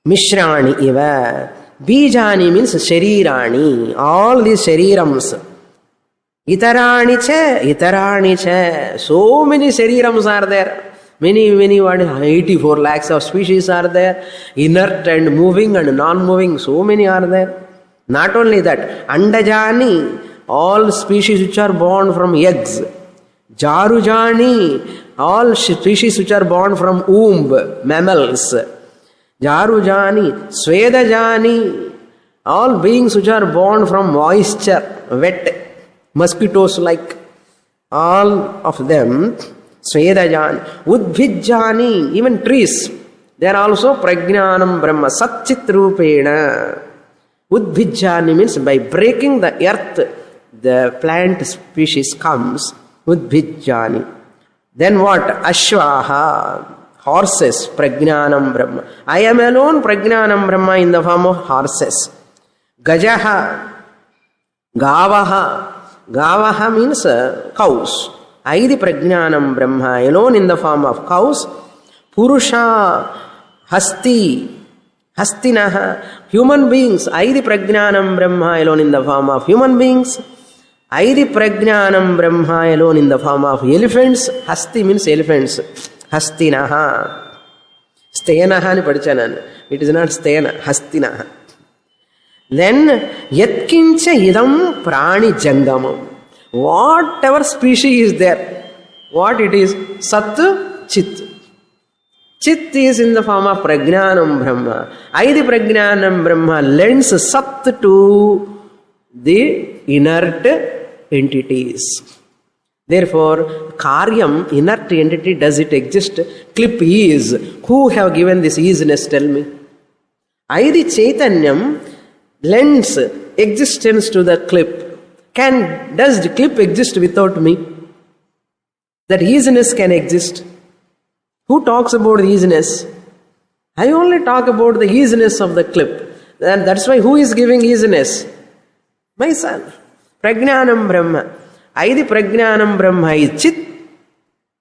Speaker 1: Mishrani iva. Bijani means Sharirani. All these Sharirams. Itarani cha. So many Sharirams are there. Many, 84 lakhs of species are there. Inert and moving and non-moving, so many are there. Not only that, Andajani, all species which are born from eggs. Jarujani, all species which are born from womb, mammals. Jarujani, Svedajani, all beings which are born from moisture, wet, mosquitoes like, all of them. Svedajani, Udbhijani, even trees, they are also Prajnanam Brahma, Satchit Rupena. Udbhijani means by breaking the earth, the plant species comes. Udbhijani. Then what? Ashvaha, horses, Prajnanam Brahma. I am alone Prajnanam Brahma in the form of horses. Gajaha, Gavaha means cows. Aidi Prajnanam Brahma, alone in the form of cows. Purusha, Hastinaha, human beings. Aidi Prajnanam Brahma, alone in the form of human beings. Aidi Prajnanam Brahma, alone in the form of elephants. Hasti means elephants. Hastinaha. Stenaha ni padichanan. It is not Stena, Hastinaha. Then Yatkincha idam prani jangamam. Whatever species is there, what it is? Sat, Chit. Chit is in the form of Prajnanam Brahma. Aidi Prajnanam Brahma lends Sat to the inert entities. Therefore, Karyam, inert entity, does it exist? Clip is. Who have given this easiness? Tell me. Aidi Chaitanyam lends existence to the clip. Does the clip exist without me? That easiness can exist. Who talks about the easiness? I only talk about the easiness of the clip. And that's why who is giving easiness? Myself. Prajnanam Brahma. Aidi Prajnanam Brahma is Chit,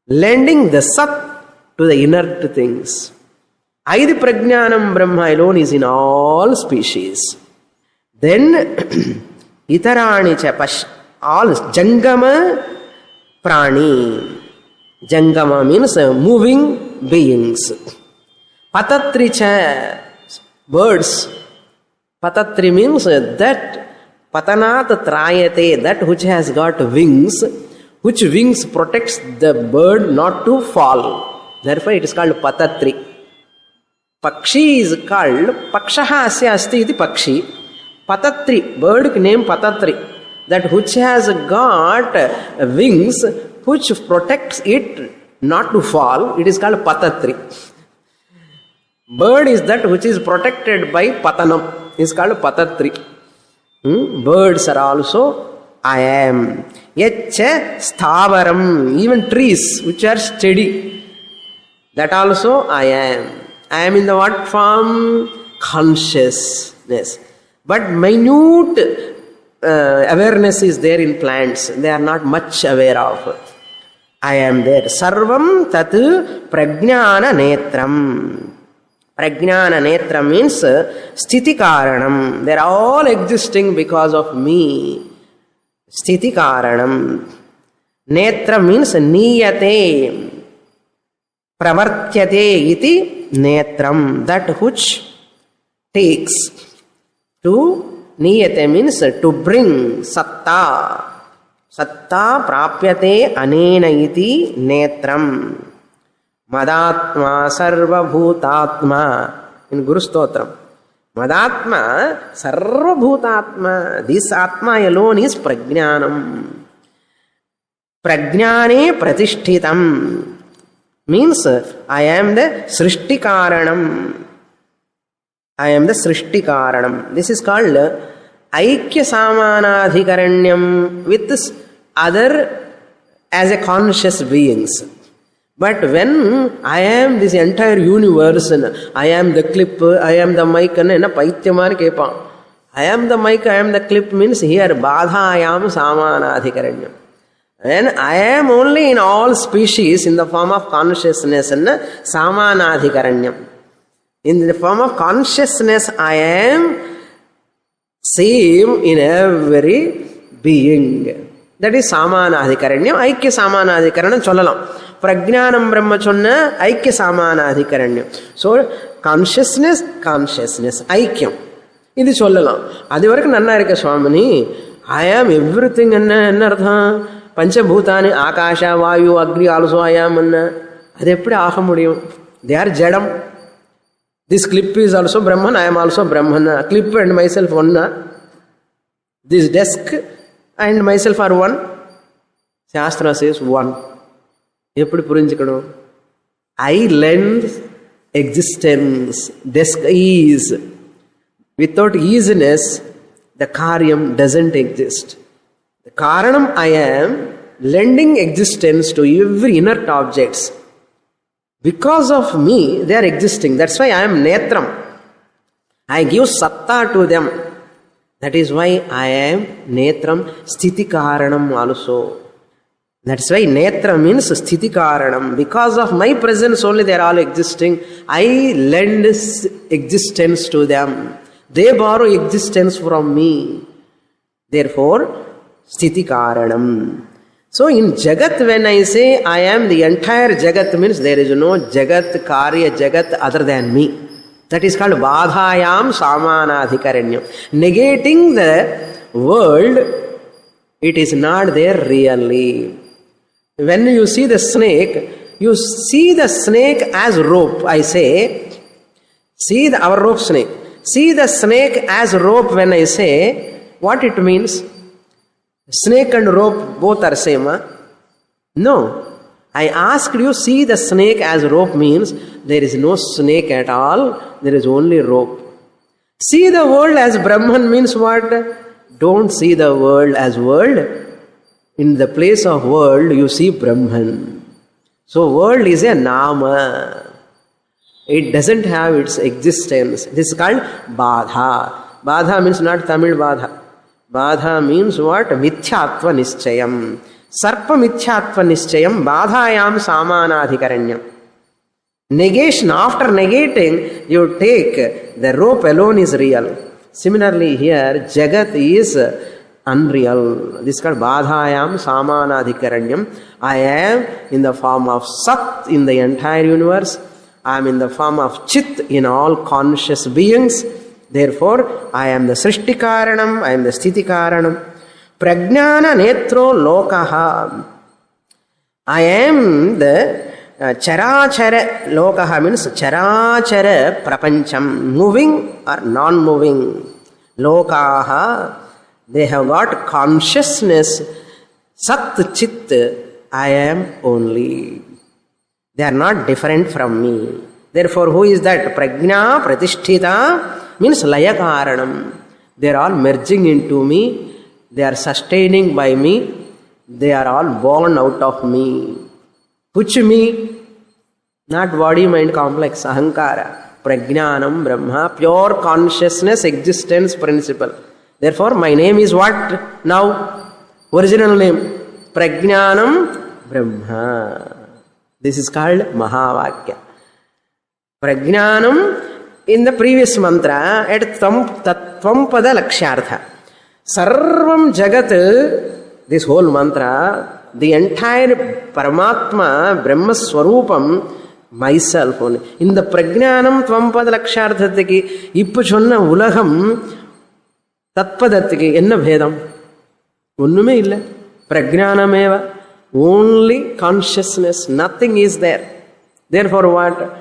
Speaker 1: lending the Sat to the inert things. Aidi Prajnanam Brahma alone is in all species. Then Itarani cha all Jangama Prani. Jangama means moving beings. Patatri cha birds. Patatri means that Patanat Trayate, that which has got wings, which wings protects the bird not to fall. Therefore it is called Patatri. Pakshi is called Pakshaha asya asti iti Pakshi. Patatri, bird name Patatri. That which has got wings which protects it not to fall, it is called Patatri. Bird is that which is protected by Patanam, is called Patatri. Birds are also I am. Yacha Sthavaram, even trees which are steady, that also I am. I am in the what form? Consciousness. But minute awareness is there in plants. They are not much aware of. I am there. Sarvam tat prajnana netram. Prajnana netram means sthiti karanam. They are all existing because of me. Sthiti karanam. Netra means niyate. Pravartyate iti netram. That which takes. To niyate means to bring satta. Satta prapyate anena iti netram. Madatma sarva bhutatma. In Guru Stotram. Madatma sarva bhutatma. This atma alone is prajnanam. Prajnane pratishtitam. Means I am the srishti karanam. I am the srishti karanam. This is called Aikya Samanadhikaranyam with other as a conscious beings. But when I am this entire universe, I am the clip, I am the mic, I am the mic, I am the clip means here Badhayam Samanadhikaranyam. When I am only in all species in the form of consciousness and Samanadhikaranyam. In the form of consciousness, I am same in every being. That is Samanadhikaranyam. Aikya Samanadhikaranam sollalam. Prajnanam Brahma chonna Aikya Samanadhikaranyam. So, consciousness, Aikyam. This sollalam. Adivaraku nanna irukka Swamini. I am everything enna artham. Panchabhutani, Akasha, Vayu, Agni also I am anna. Adu eppadi aaga mudiyum? They are Jadam. This clip is also Brahman, I am also Brahman. Clip and myself one. This desk and myself are one. Shastra says one. Eppadi purinchikadu? I lend existence. Desk is. Without easiness, the karyam doesn't exist. The karanam I am lending existence to every inert objects. Because of me, they are existing. That's why I am netram. I give satta to them. That is why I am netram sthiti karanam also. That's why netra means sthiti karanam. Because of my presence only they are all existing. I lend existence to them. They borrow existence from me. Therefore, sthiti karanam. So in Jagat, when I say I am the entire Jagat, means there is no Jagat, Karya, Jagat other than me. That is called Badhayam Samanadhikaranyam. Negating the world, it is not there really. When you see the snake, you see the snake as rope. I say, see our rope snake. See the snake as rope when I say, what it means? Snake and rope both are same. Huh? No. I asked you, see the snake as rope means there is no snake at all. There is only rope. See the world as Brahman means what? Don't see the world as world. In the place of world, you see Brahman. So world is a nama. It doesn't have its existence. This is called Badha. Badha means not Tamil Badha. Badha means what? Mithyatva nischayam. Sarpa mithyatva nischayam. Badhayam samanadhikaranyam. Negation. After negating, you take the rope alone is real. Similarly here, Jagat is unreal. This is called Badhayam samanadhikaranyam. I am in the form of Sat in the entire universe. I am in the form of Chit in all conscious beings. Therefore, I am the Srishti Karanam, I am the Sthiti Karanam. Prajnana Netro Lokaha. I am the Charachara lokaha means charachara prapancham, moving or non-moving. Lokaha, they have got consciousness, sat chit, I am only. They are not different from me. Therefore, who is that? Prajna pratisthita means laya karanam. They are all merging into me. They are sustaining by me. They are all born out of me. Which me? Not body mind complex, ahankara. Prajnanam Brahma, pure consciousness, existence principle. Therefore, my name is what now? Original name. Prajnanam Brahma. This is called Mahavakya. Prajnanam, in the previous mantra, at Tattvam Pada Lakshyartha. Sarvam Jagat, this whole mantra, the entire Paramatma, Brahma Swarupam, myself only. In the Prajnanam Tvampad Lakshyarthatiki, Ippu Chonna Ulagam, Tatpadatiki, enna bhedam? Onnume illa. Prajnanameva. Only consciousness, nothing is there. Therefore what?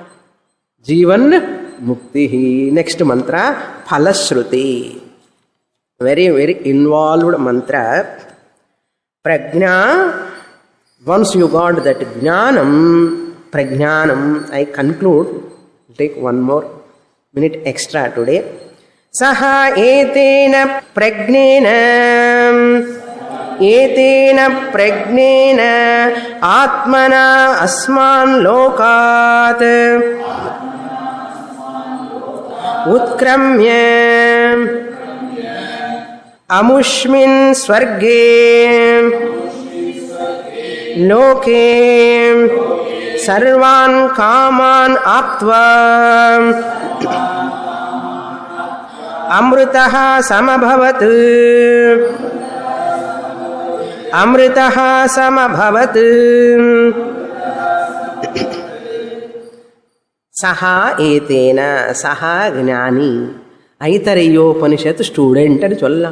Speaker 1: Jivan Muktihi. Next mantra, Phalashruti. Very, very involved mantra. Prajna, once you got that Jnanam, Prajnanam, I conclude, take one more minute extra today. Saha etena prajnena etena prajnena atmana asman lokat utkramya amushmin swarge loke sarvan kaman aptva amritaha samabhavat amritaha samabhavat saha etena saha gnani Aitareyopanishad student and cholla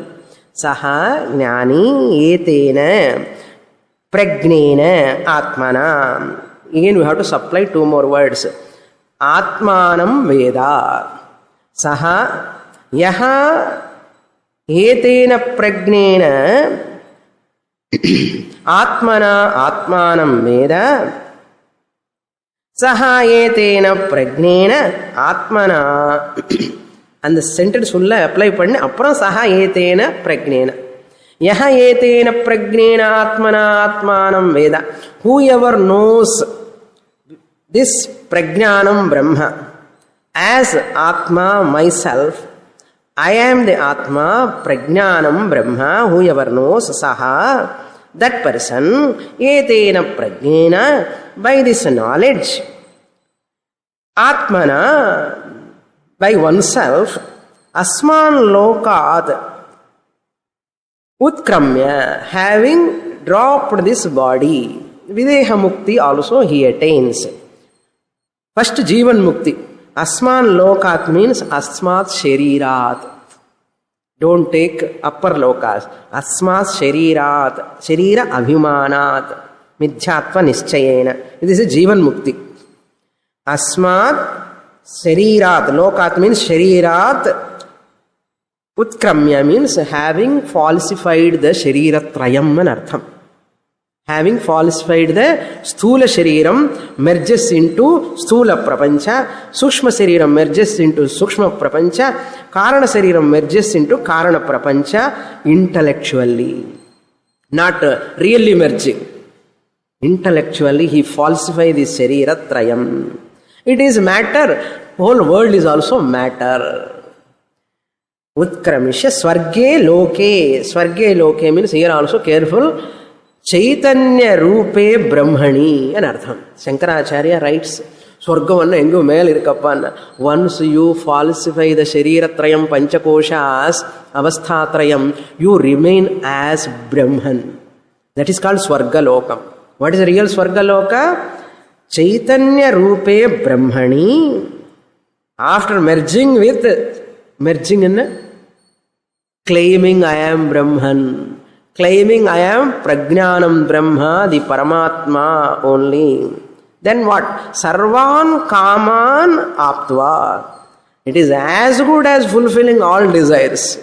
Speaker 1: saha gnani etena pragnena atmana. Again we have to supply two more words. Atmanam veda. Saha yaha etena pragnena atmana atmanam veda. Saha etena pragnena atmana. And the sentence full apply panni appuram saha etena pragnena. Yaha etena pragnena atmana atmanam veda. Whoever knows this prajnanam Brahma as Atma, myself, I am the Atma, prajnanam Brahma, whoever knows saha, that person, etena prajnena, by this knowledge, Atmana, by oneself, asman lokat, utkramya, having dropped this body, videha mukti also he attains. First Jivan Mukti. Asman Lokat means Asmat Sharirat. Don't take upper lokas. Asmat Sharirat. Sharira Abhimanat. Midhyatva Nischayena. This is Jivan Mukti. Asmat Sharirat. Lokat means Sharirat. Utkramya means having falsified the Shariratrayam and Artham. Having falsified the Sthula Shariram merges into Sthula Prapancha, Sukshma Shariram merges into Sukshma Prapancha, Karana Shariram merges into Karana Prapancha intellectually. Not really merging. Intellectually he falsifies the Shariratrayam. It is matter, whole world is also matter. Utkramisha Swarge Loke. Swarge Loke means here also careful. Chaitanya Rupe Brahmani and Artham. Shankaracharya writes, Swargavanna engu mel irukappanna. Once you falsify the Shariratrayam Panchakoshas, Avasthatrayam, you remain as Brahman. That is called Swargalokam. What is the real Swargaloka? Chaitanya Rupe Brahmani. After merging in claiming I am Brahman. Claiming I am Prajnanam Brahma, the Paramatma only. Then what? Sarvan kaman aptva. It is as good as fulfilling all desires.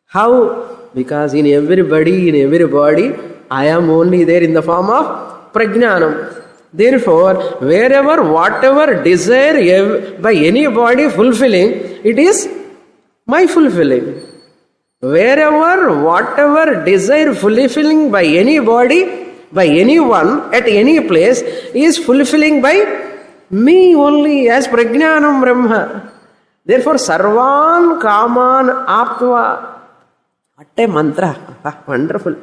Speaker 1: How? Because in everybody, in every body, I am only there in the form of prajnanam. Therefore, wherever, whatever desire by any body fulfilling, it is my fulfilling. Wherever, whatever desire fulfilling by any body, by anyone, at any place, is fulfilling by me only as prajnanam Brahma. Therefore, sarvan kaman aptva. What a mantra. Wonderful.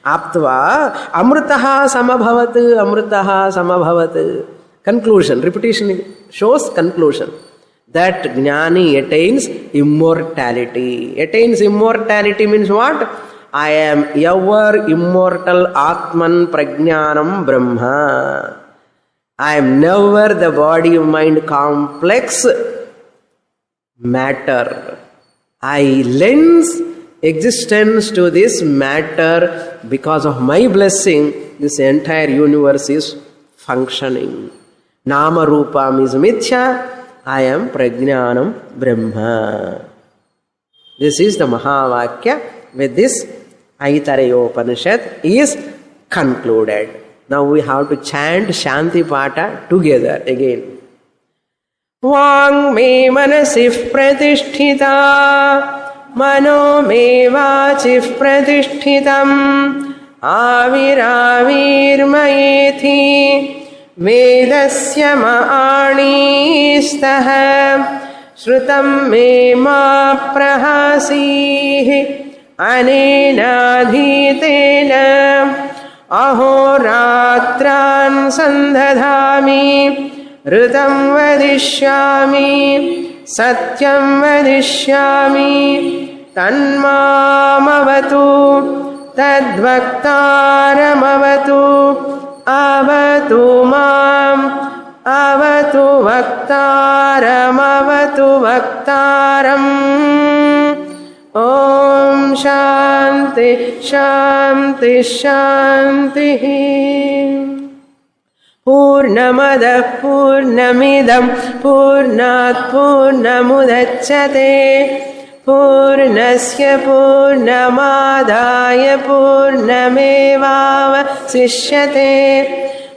Speaker 1: Aptva amritaha samabhavat, amritaha samabhavat. Conclusion. Repetition shows conclusion. That jnani attains immortality. Attains immortality means what? I am ever immortal Atman Prajnanam Brahma. I am never the body-mind complex matter. I lends existence to this matter. Because of my blessing, this entire universe is functioning. Nama Rupam is Mithya. I am Prajnanam Brahma. This is the Mahavakya. With this, Aitareyopanishad is concluded. Now we have to chant Shanti Pata together again. Vang me manasif pratisthita, mano me vachif pratishthitam, aviravir mayethi, vedasya ma'anistah, shrutam me ma prahasihi, anenadhitena ahoratran sandhadhami ritam vadishyami satyam vadishyami tanmamavatu tadvaktaramavatu avatu mam avatu vaktaramavatu vaktaram. Om Shanti Shanti Shanti. Purnamada Purnamidam Purnat Purnamudachyate Purnasya Purnamadaya Purnamevavasishyate.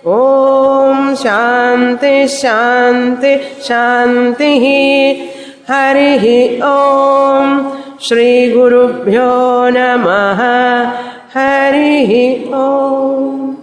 Speaker 1: Om Shanti Shanti Shanti. Harihi Om. Shri Gurubhyo Namaha. Harihi Om.